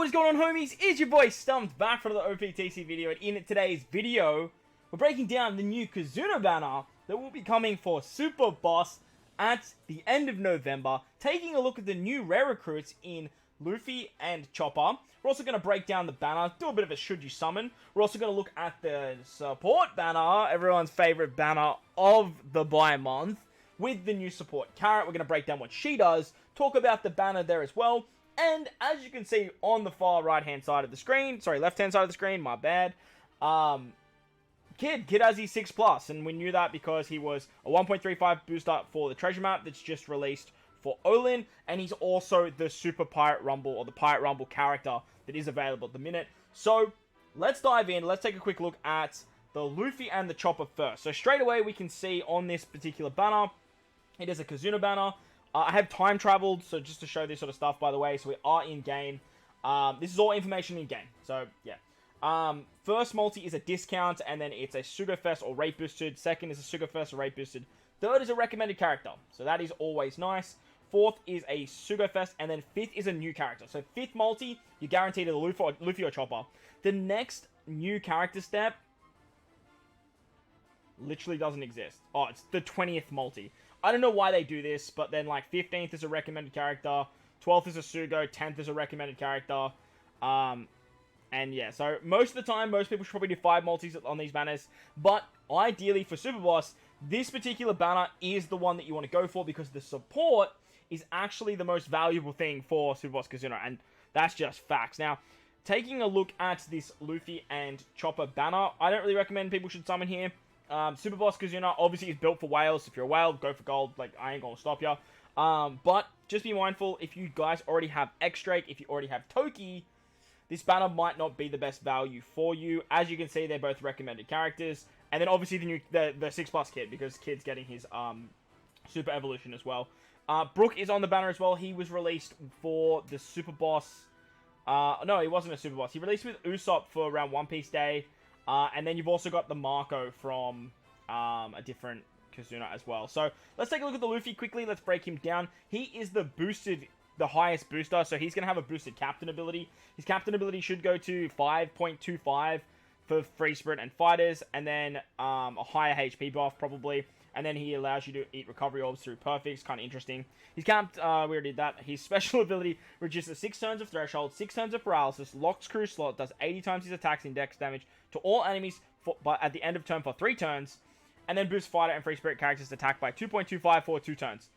What is going on, homies? It's your boy StumpD back for another OPTC video, and in today's video, we're breaking down the new Kizuna banner that will be coming for Super Boss at the end of November, taking a look at the new rare recruits in Luffy and Chopper. We're also going to break down the banner, do a bit of a should you summon. We're also going to look at the support banner, everyone's favorite banner of the buy month, with the new support carrot. We're going to break down what she does, talk about the banner there as well. And as you can see on the far right-hand side of the screen, sorry, left-hand side of the screen, my bad, Kid has his 6+, and we knew that because he was a 1.35 booster for the treasure map that's just released for Olin, and he's also the Super Pirate Rumble, or the Pirate Rumble character that is available at the minute. So, let's dive in, let's take a quick look at the Luffy and the Chopper first. So straight away we can see on this particular banner, it is a Kizuna banner. I have time traveled, so just to show this sort of stuff, by the way, so we are in-game. This is all information in-game, so yeah. First multi is a discount, and then it's a Sugafest or rate boosted. Second is a Sugafest or rate boosted. Third is a recommended character, so that is always nice. Fourth is a Sugafest, and then fifth is a new character. So fifth multi, you're guaranteed a Luffy or Chopper. The next new character step literally doesn't exist. Oh, it's the 20th multi. I don't know why they do this, but then like 15th is a recommended character, 12th is a Sugo, 10th is a recommended character. And yeah, so most of the time, most people should probably do 5 multis on these banners. But ideally for Super Boss, this particular banner is the one that you want to go for because the support is actually the most valuable thing for Super Boss Kizuna. And that's just facts. Now, taking a look at this Luffy and Chopper banner, I don't really recommend people should summon here. Super Boss Kizuna obviously is built for whales. If you're a whale, go for gold. Like, I ain't gonna stop ya. But just be mindful, if you guys already have X-Drake, if you already have Toki, this banner might not be the best value for you. As you can see, they're both recommended characters. And then obviously the 6+ Kid, because Kid's getting his Super Evolution as well. Brook is on the banner as well. He was released for the Super Boss. No, he wasn't a Super Boss. He released with Usopp for around One Piece Day. And then you've also got the Marco from a different Kizuna as well. So let's take a look at the Luffy quickly. Let's break him down. He is the highest booster, so he's going to have a boosted captain ability. His captain ability should go to 5.25 for Free Spirit and Fighters, and then a higher HP buff probably. And then he allows you to eat recovery orbs through Perfects. Kind of interesting. His camp, we already did that. His special ability reduces 6 turns of Threshold, 6 turns of Paralysis, locks Crew Slot, does 80 times his attacks in dex damage to all enemies at the end of turn for 3 turns, and then boosts Fighter and Free Spirit characters' attack by 2.25 for 2 turns.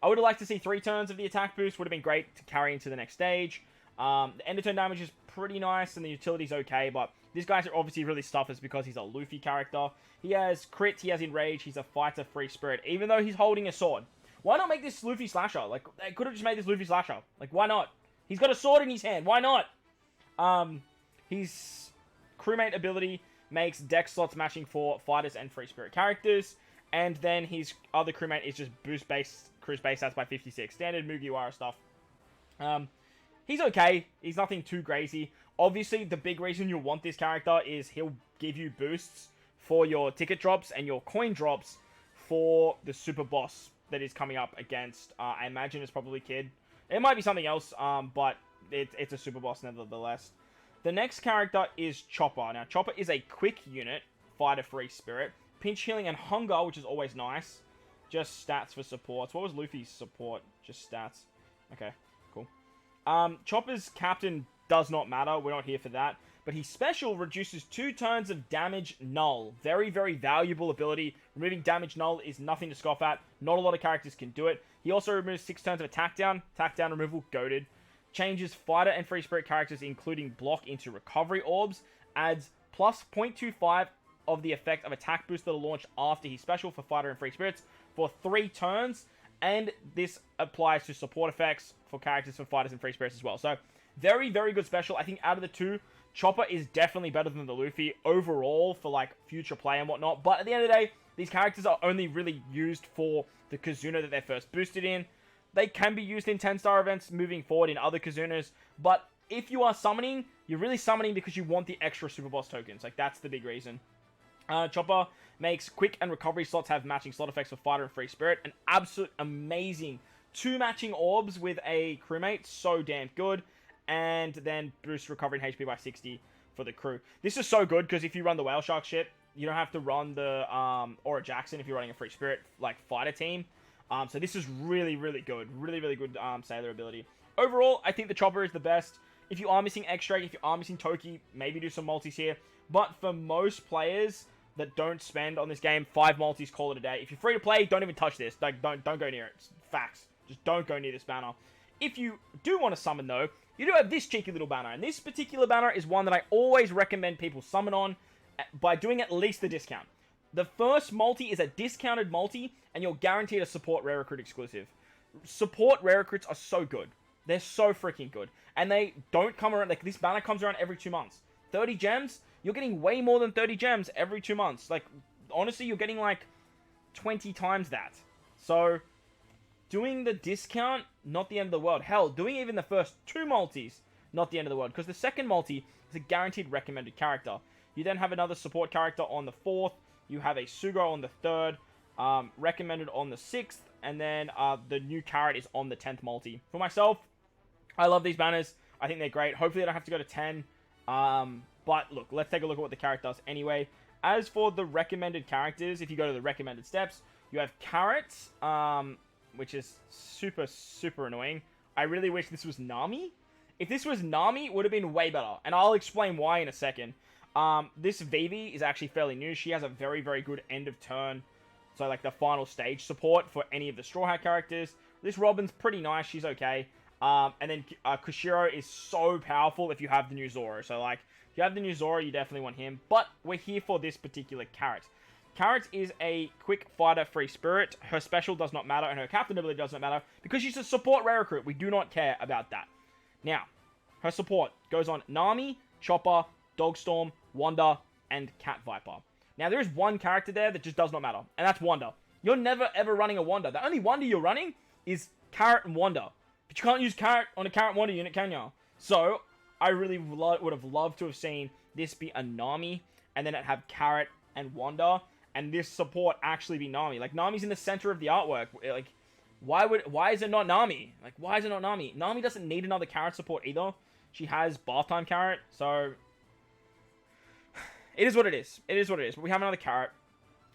I would have liked to see 3 turns of the attack boost. Would have been great to carry into the next stage. The end of turn damage is pretty nice, and the utility's okay, but this guy's obviously really stuffers because he's a Luffy character. He has crit, he has enrage, he's a fighter, Free Spirit, even though he's holding a sword. Why not make this Luffy Slasher? Like, they could have just made this Luffy Slasher. Like, why not? He's got a sword in his hand. Why not? His crewmate ability makes dex slots matching for fighters and Free Spirit characters. And then his other crewmate is just boost cruise base stats by 56. Standard Mugiwara stuff. He's okay. He's nothing too crazy. Obviously, the big reason you'll want this character is he'll give you boosts for your ticket drops and your coin drops for the Super Boss that is coming up against, I imagine it's probably Kid. It might be something else, but it's a Super Boss nevertheless. The next character is Chopper. Now, Chopper is a quick unit, fighter, Free Spirit, pinch healing and hunger, which is always nice. Just stats for supports. What was Luffy's support? Just stats. Okay, cool. Chopper's captain does not matter. We're not here for that. But his special reduces 2 turns of damage null. Very, very valuable ability. Removing damage null is nothing to scoff at. Not a lot of characters can do it. He also removes 6 turns of attack down. Attack down removal, goated. Changes fighter and Free Spirit characters, including block, into recovery orbs. Adds plus 0.25 of the effect of attack boost that are launched after his special for fighter and Free Spirits for 3 turns. And this applies to support effects for characters for fighters and Free Spirits as well. So, very, very good special. I think out of the two, Chopper is definitely better than the Luffy overall for, like, future play and whatnot. But at the end of the day, these characters are only really used for the Kizuna that they're first boosted in. They can be used in 10-star events moving forward in other Kizunas. But if you are summoning, you're really summoning because you want the extra Super Boss tokens. Like, that's the big reason. Chopper makes quick and recovery slots have matching slot effects for Fighter and Free Spirit. An absolute amazing 2 matching orbs with a crewmate. So damn good. and then boost recovery and HP by 60 for the crew. This is so good because if you run the Whale Shark ship, you don't have to run the Aura Jackson if you're running a Free Spirit like fighter team. So this is really, really good. Really, really good sailor ability. Overall, I think the Chopper is the best. If you are missing X-Drake, if you are missing Toki, maybe do some multis here. But for most players that don't spend on this game, 5 multis, call it a day. If you're free to play, don't even touch this. Like, don't go near it. It's facts. Just don't go near this banner. If you do want to summon, though, you do have this cheeky little banner. And this particular banner is one that I always recommend people summon on by doing at least the discount. The first multi is a discounted multi, and you're guaranteed a support rare recruit exclusive. Support rare recruits are so good. They're so freaking good. And they don't come around, like, this banner comes around every 2 months. 30 gems, you're getting way more than 30 gems every 2 months. Like, honestly, you're getting, like, 20 times that. So, doing the discount, not the end of the world. Hell, doing even the first 2 multis, not the end of the world. Because the second multi is a guaranteed recommended character. You then have another support character on the 4th. You have a Sugo on the 3rd. Recommended on the 6th. And then the new carrot is on the 10th multi. For myself, I love these banners. I think they're great. Hopefully I don't have to go to 10. But look, let's take a look at what the carrot does anyway. As for the recommended characters, if you go to the recommended steps, you have carrots, which is super, super annoying. I really wish this was Nami. If this was Nami, it would have been way better. And I'll explain why in a second. This Vivi is actually fairly new. She has a very, very good end of turn. So, like, the final stage support for any of the Straw Hat characters. This Robin's pretty nice. She's okay. And then Kushiro is so powerful if you have the new Zoro. So, like, if you have the new Zoro, you definitely want him. But we're here for this particular Carrot. Carrot is a quick fighter free spirit. Her special does not matter, and her captain ability does not matter, because she's a support rare recruit. We do not care about that. Now, her support goes on Nami, Chopper, Dogstorm, Wanda, and Cat Viper. Now, there is one character there that just does not matter, and that's Wanda. You're never, ever running a Wanda. The only Wanda you're running is Carrot and Wanda. But you can't use Carrot on a Carrot Wanda unit, can you? So, I really would have loved to have seen this be a Nami, and then it have Carrot and Wanda, and this support actually be Nami. Like, Nami's in the center of the artwork. Like, why is it not Nami? Like, why is it not Nami? Nami doesn't need another Carrot support either. She has Bath Time Carrot, so it is what it is. It is what it is. But we have another Carrot,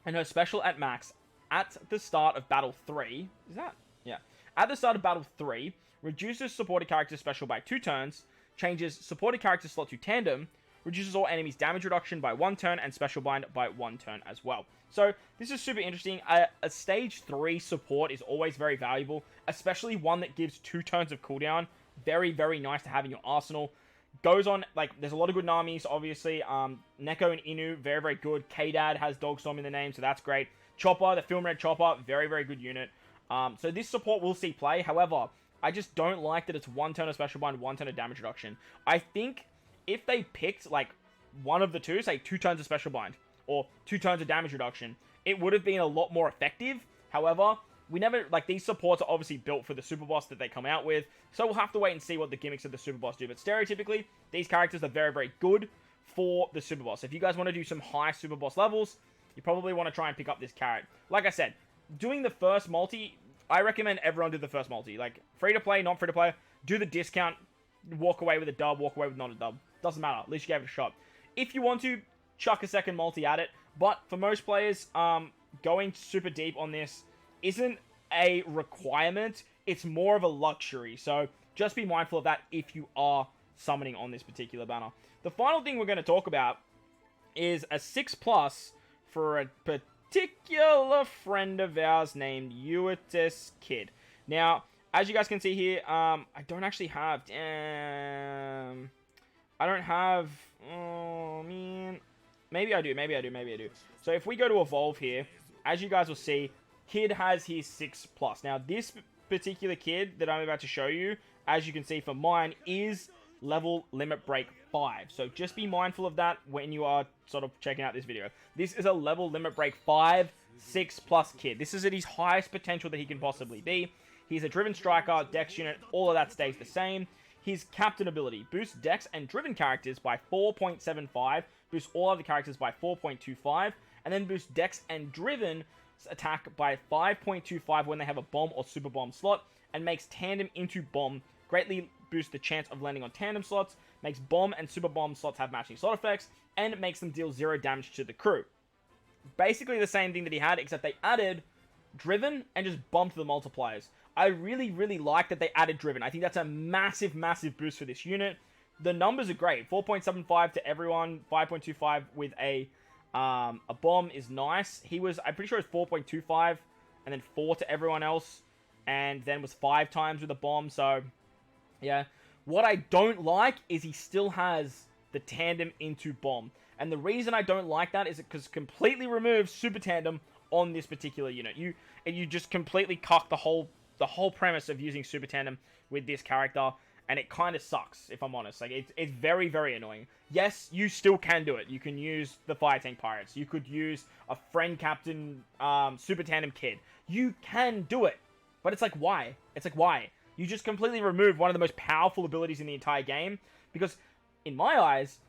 and her special at max at the start of Battle 3. Is that? Yeah. At the start of Battle 3, reduces supported character special by 2 turns, changes supported character slot to tandem, reduces all enemies damage reduction by 1 turn, and special bind by 1 turn as well. So, this is super interesting. A stage 3 support is always very valuable, especially one that gives 2 turns of cooldown. Very, very nice to have in your arsenal. Goes on, like, there's a lot of good Namis, obviously. Neko and Inu, very, very good. K-Dad has Dogstorm in the name, so that's great. Chopper, the Film Red Chopper, very, very good unit. So this support will see play. However, I just don't like that it's 1 turn of special bind, 1 turn of damage reduction. I think if they picked, like, one of the two, say 2 turns of special bind, or 2 turns of damage reduction, it would have been a lot more effective. However, we never, like, these supports are obviously built for the super boss that they come out with, so we'll have to wait and see what the gimmicks of the super boss do. But stereotypically, these characters are very, very good for the super boss. If you guys want to do some high super boss levels, you probably want to try and pick up this Carrot. Like I said, doing the first multi, I recommend everyone do the first multi. Like, free to play, not free to play, do the discount, walk away with a dub, walk away with not a dub. Doesn't matter, at least you gave it a shot. If you want to, chuck a second multi at it, but for most players, going super deep on this isn't a requirement, it's more of a luxury. So just be mindful of that if you are summoning on this particular banner. The final thing we're going to talk about is a 6+ for a particular friend of ours named Uatis Kid. Now, as you guys can see here, I don't actually have, I don't have, oh man, maybe I do. So if we go to Evolve here, as you guys will see, Kid has his 6+. Now, this particular Kid that I'm about to show you, as you can see for mine, is level limit break 5. So just be mindful of that when you are sort of checking out this video. This is a level limit break 5, 6+ Kid. This is at his highest potential that he can possibly be. He's a driven striker, dex unit, all of that stays the same. His captain ability boosts dex and driven characters by 4.75, boosts all other characters by 4.25, and then boosts dex and driven attack by 5.25 when they have a bomb or super bomb slot, and makes tandem into bomb greatly boosts the chance of landing on tandem slots, makes bomb and super bomb slots have matching slot effects, and it makes them deal 0 damage to the crew. Basically the same thing that he had, except they added Driven and just bumped the multipliers. I really, really like that they added Driven. I think that's a massive, massive boost for this unit. The numbers are great. 4.75 to everyone, 5.25 with a bomb is nice. I'm pretty sure it was 4.25, and then 4 to everyone else, and then was 5 times with a bomb, so, yeah. What I don't like is he still has the tandem into bomb. And the reason I don't like that is because it completely removes super tandem on this particular unit. You just completely cuck the whole premise of using super tandem with this character, and it kind of sucks, if I'm honest. Like, it's very, very annoying. Yes, you still can do it. You can use the Fire Tank Pirates. You could use a friend captain super tandem kid. You can do it. But it's like, why? It's like, why? You just completely remove one of the most powerful abilities in the entire game. Because, in my eyes,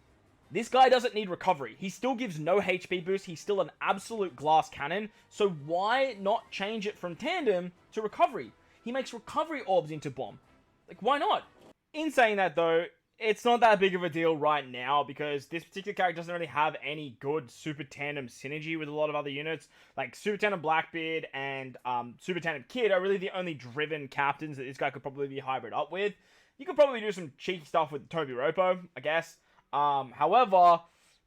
this guy doesn't need recovery. He still gives no HP boost. He's still an absolute glass cannon. So why not change it from tandem to recovery? He makes recovery orbs into bomb. Like, why not? In saying that, though, it's not that big of a deal right now because this particular character doesn't really have any good Super Tandem synergy with a lot of other units. Like, Super Tandem Blackbeard and Super Tandem Kid are really the only driven captains that this guy could probably be hybrid up with. You could probably do some cheeky stuff with Toby Ropo, I guess. However,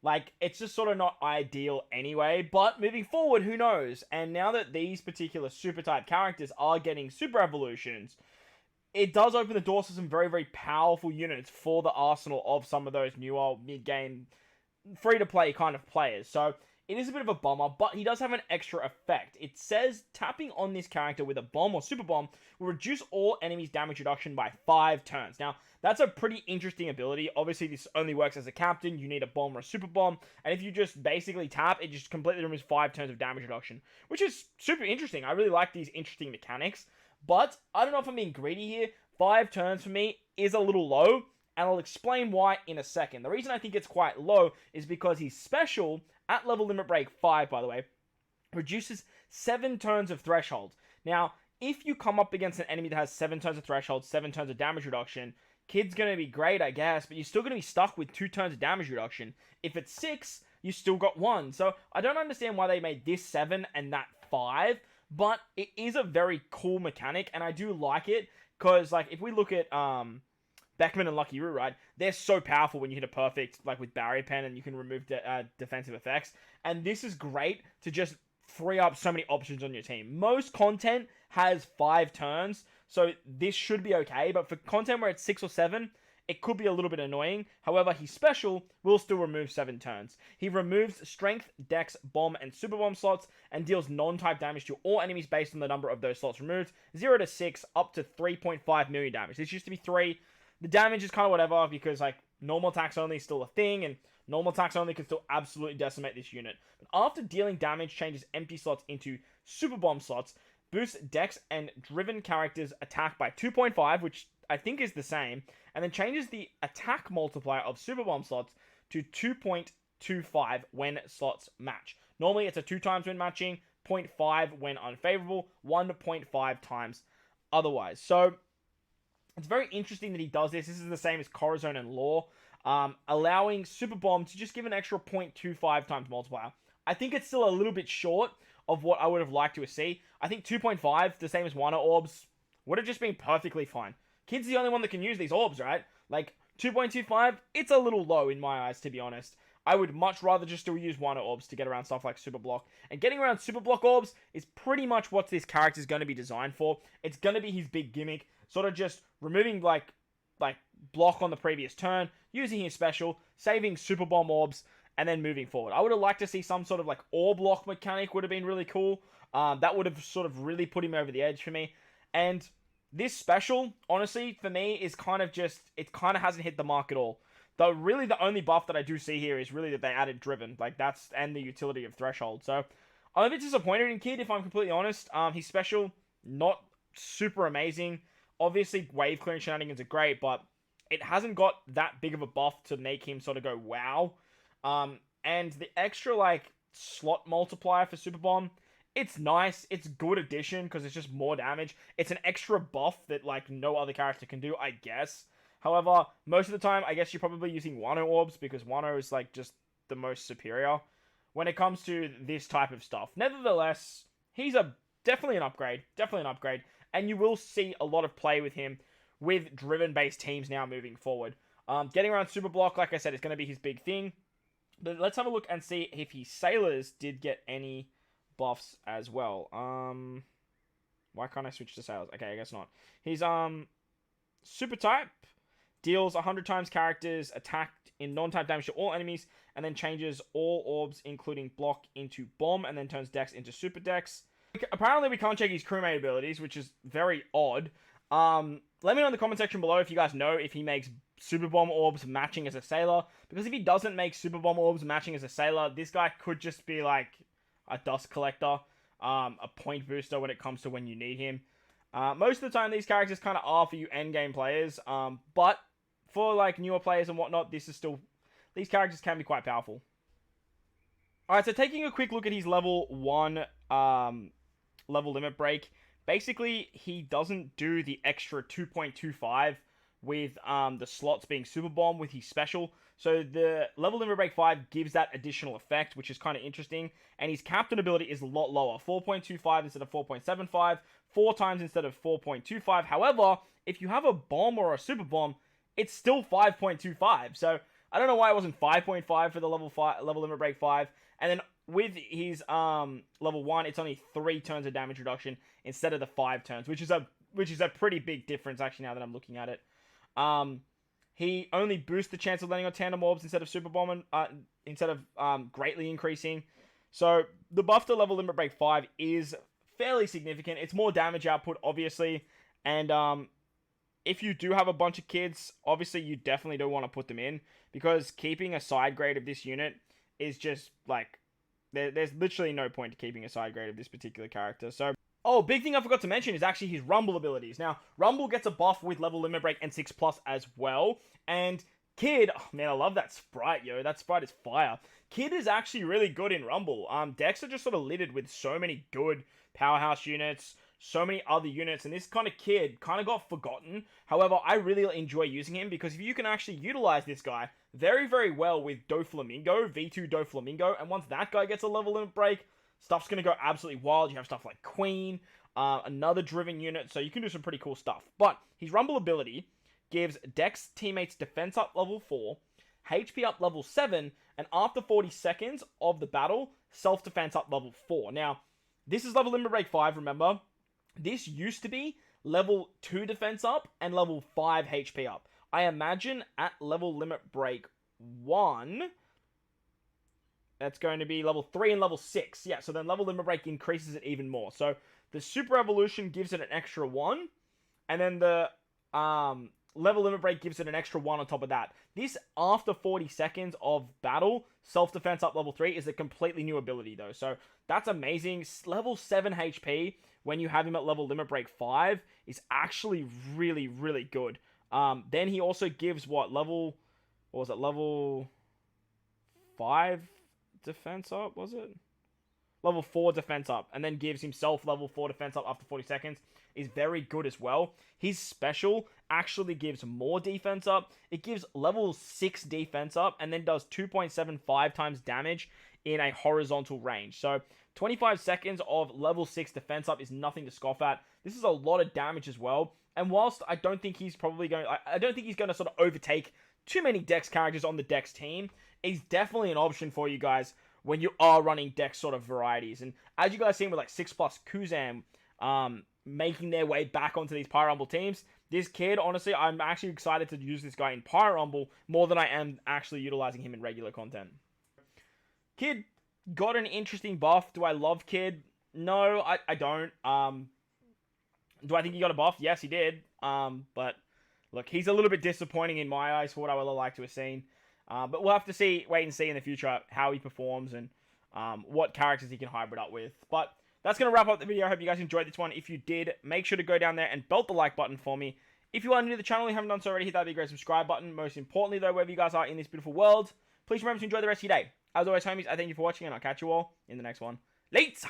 like, it's just sort of not ideal anyway. But moving forward, who knows? And now that these particular super type characters are getting super evolutions, it does open the doors to some very, very powerful units for the arsenal of some of those newer mid-game, free-to-play kind of players. So, it is a bit of a bummer, but he does have an extra effect. It says tapping on this character with a bomb or super bomb will reduce all enemies' damage reduction by 5 turns. Now, that's a pretty interesting ability. Obviously, this only works as a captain. You need a bomb or a super bomb. And if you just basically tap, it just completely removes 5 turns of damage reduction, which is super interesting. I really like these interesting mechanics. But, I don't know if I'm being greedy here. 5 turns for me is a little low, and I'll explain why in a second. The reason I think it's quite low is because he's special, at level limit break 5, by the way, reduces 7 turns of threshold. Now, if you come up against an enemy that has 7 turns of threshold, 7 turns of damage reduction, Kid's going to be great, I guess, but you're still going to be stuck with 2 turns of damage reduction. If it's 6, you still got 1. So, I don't understand why they made this 7 and that 5, but it is a very cool mechanic, and I do like it, because, like, if we look at, Beckman and Lucky Root, right, they're so powerful when you hit a perfect, like, with Barrier Pen, and you can remove defensive effects, and this is great to just free up so many options on your team. Most content has 5 turns, so this should be okay, but for content where it's 6 or 7, it could be a little bit annoying. However, his special will still remove 7 turns. He removes Strength, Dex, Bomb, and Super Bomb slots, and deals non-type damage to all enemies based on the number of those slots removed. 0 to 6, up to 3.5 million damage. This used to be 3. The damage is kind of whatever, because, like, normal attacks only is still a thing, and normal attacks only can still absolutely decimate this unit. But after dealing damage, changes empty slots into Super Bomb slots, boosts Dex and Driven characters' attack by 2.5, which I think is the same, and then changes the attack multiplier of Super Bomb slots to 2.25 when slots match. Normally, it's a 2 times when matching, 0.5 when unfavorable, 1.5 times otherwise. So, it's very interesting that he does this. This is the same as Corazon and Law, allowing Super Bomb to just give an extra 0.25 times multiplier. I think it's still a little bit short of what I would have liked to see. I think 2.5, the same as Wana Orbs, would have just been perfectly fine. Kid's the only one that can use these orbs, right? Like, 2.25, it's a little low in my eyes, to be honest. I would much rather just still use Wana Orbs to get around stuff like Super Block. And getting around Super Block Orbs is pretty much what this character is going to be designed for. It's going to be his big gimmick. Sort of just removing, like block on the previous turn, using his special, saving Super Bomb Orbs, and then moving forward. I would have liked to see some sort of, like, orb lock mechanic would have been really cool. That would have sort of really put him over the edge for me. And this special, honestly, for me, is kind of just, it kind of hasn't hit the mark at all. Though, really, the only buff that I do see here is really that they added Driven. Like, that's, and the utility of Threshold. So, I'm a bit disappointed in Kid, if I'm completely honest. His special, not super amazing. Obviously, wave clearing shenanigans are great, but it hasn't got that big of a buff to make him sort of go, wow. And the extra, like, slot multiplier for Super Bomb It's nice. It's good addition because it's just more damage. It's an extra buff that like no other character can do, I guess. However, most of the time, I guess you're probably using Wano orbs because Wano is like just the most superior when it comes to this type of stuff. Nevertheless, he's definitely an upgrade. Definitely an upgrade. And you will see a lot of play with him with driven-based teams now moving forward. Getting around Super Block, like I said, is going to be his big thing. But let's have a look and see if his Sailors did get any buffs as well. Why can't I switch to Sailors? Okay, I guess not. He's Super Type deals 100 times characters attacked in non-type damage to all enemies, and then changes all orbs, including block, into bomb, and then turns Dex into Super Dex. Apparently, we can't check his crewmate abilities, which is very odd. Let me know in the comment section below if you guys know if he makes Super Bomb orbs matching as a Sailor, because if he doesn't make Super Bomb orbs matching as a Sailor, this guy could just be like a dust collector, a point booster when it comes to when you need him. Most of the time, these characters kind of are for you endgame players, but for like newer players and whatnot, these characters can be quite powerful. Alright, so taking a quick look at his level 1 level limit break, basically he doesn't do the extra 2.25 with the slots being Super Bomb with his special. So the level limit break 5 gives that additional effect, which is kind of interesting. And his captain ability is a lot lower, 4.25 instead of 4.75, 4 times instead of 4.25. However, if you have a bomb or a Super Bomb, it's still 5.25. So I don't know why it wasn't 5.5 for the level limit break 5. And then with his level 1, it's only 3 turns of damage reduction instead of the 5 turns, which is a pretty big difference actually now that I'm looking at it. He only boosts the chance of landing on tandem orbs instead of Super Bomb, instead of greatly increasing. So the buff to level limit break 5 is fairly significant. It's more damage output, obviously, and if you do have a bunch of kids, obviously you definitely don't want to put them in, because keeping a side grade of this unit is just like there's literally no point to keeping a side grade of this particular character. So, oh, big thing I forgot to mention is actually his Rumble abilities. Now, Rumble gets a buff with level limit break and 6+ as well. And Kid, oh man, I love that sprite, yo. That sprite is fire. Kid is actually really good in Rumble. Decks are just sort of littered with so many good powerhouse units, so many other units, and this kind of Kid kind of got forgotten. However, I really enjoy using him because if you can actually utilize this guy very, very well with Doflamingo, V2 Doflamingo, and once that guy gets a level limit break, stuff's going to go absolutely wild. You have stuff like Queen, another driven unit, so you can do some pretty cool stuff. But his Rumble ability gives Dex teammates defense up level 4, HP up level 7, and after 40 seconds of the battle, self-defense up level 4. Now, this is level limit break 5, remember? This used to be level 2 defense up and level 5 HP up. I imagine at level limit break 1, that's going to be level 3 and level 6. Yeah, so then level limit break increases it even more. So the super evolution gives it an extra 1, and then the level limit break gives it an extra 1 on top of that. This, after 40 seconds of battle, self-defense up level 3 is a completely new ability though. So that's amazing. Level 7 HP when you have him at level limit break 5 is actually really, really good. Then he also gives level 5 defense up, was it? Level 4 defense up, and then gives himself level 4 defense up after 40 seconds, is very good as well. His special actually gives more defense up. It gives level 6 defense up, and then does 2.75 times damage in a horizontal range. So 25 seconds of level 6 defense up is nothing to scoff at. This is a lot of damage as well. And whilst I don't think he's going to sort of overtake too many Dex characters on the Dex team, he's definitely an option for you guys when you are running Dex sort of varieties. And as you guys seen with like 6+ Kuzan making their way back onto these Pyro Rumble teams, this Kid, honestly, I'm actually excited to use this guy in Pyro Rumble more than I am actually utilizing him in regular content. Kid got an interesting buff. Do I love Kid? No, I don't. Do I think he got a buff? Yes, he did. But look, he's a little bit disappointing in my eyes for what I would have liked to have seen. But we'll have to wait and see in the future how he performs and what characters he can hybrid up with. But that's going to wrap up the video. I hope you guys enjoyed this one. If you did, make sure to go down there and belt the like button for me. If you are new to the channel and haven't done so already, hit that big red subscribe button. Most importantly, though, wherever you guys are in this beautiful world, please remember to enjoy the rest of your day. As always, homies, I thank you for watching, and I'll catch you all in the next one. Later!